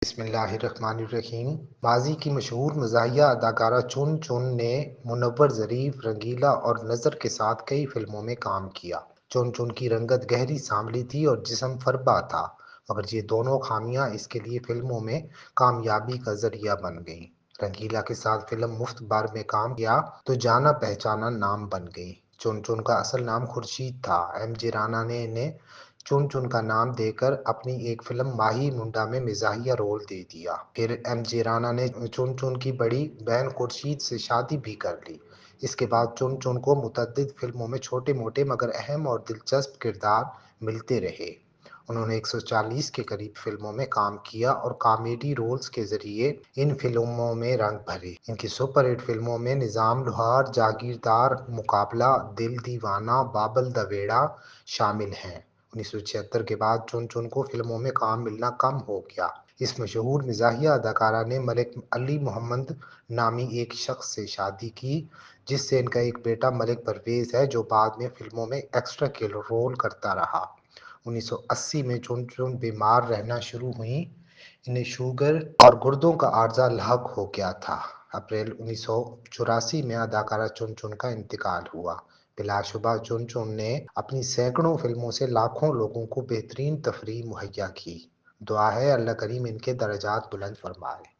بسم اللہ الرحمن الرحیم۔ ماضی کی مشہور مزاحیہ اداکارہ چن چن نے منور ظریف، رنگیلا اور نظر کے ساتھ کئی فلموں میں کام کیا۔ چن چن کی رنگت گہری سانولی تھی اور جسم فربا تھا، مگر یہ دونوں خامیاں اس کے لیے فلموں میں کامیابی کا ذریعہ بن گئیں۔ رنگیلا کے ساتھ فلم مفت بار میں کام کیا تو جانا پہچانا نام بن گئی۔ چن چن کا اصل نام خورشید تھا۔ ایم جی رانا نے انہیں چن چن کا نام دے کر اپنی ایک فلم ماہی منڈا میں مزاحیہ رول دے دیا۔ پھر ایم جی رانا نے چن چن کی بڑی بہن خورشید سے شادی بھی کر لی۔ اس کے بعد چن چن کو متعدد فلموں میں چھوٹے موٹے مگر اہم اور دلچسپ کردار ملتے رہے۔ انہوں نے 140 کے قریب فلموں میں کام کیا اور کامیڈی رولز کے ذریعے ان فلموں میں رنگ بھرے۔ ان کی سپر ہٹ فلموں میں نظام لوہار، جاگیردار، مقابلہ، دل دیوانہ، بابل دا ویڑا شامل ہیں۔ 1976 کے بعد چن چن کو فلموں میں کام ملنا کم ہو گیا۔ اس مشہور مزاحیہ اداکارہ نے ملک علی محمد نامی ایک شخص سے شادی کی، جس سے ان کا ایک بیٹا ملک پرویز ہے، جو بعد میں فلموں میں ایکسٹرا کے رول کرتا رہا۔ 1980 میں چن چن بیمار رہنا شروع ہوئیں۔ انہیں شوگر اور گردوں کا عارضہ لاحق ہو گیا تھا۔ اپریل 1984 میں اداکارہ چن چن کا انتقال ہوا۔ بلا شبہ چن چن نے اپنی سینکڑوں فلموں سے لاکھوں لوگوں کو بہترین تفریح مہیا کی۔ دعا ہے اللہ کریم ان کے درجات بلند فرمائے۔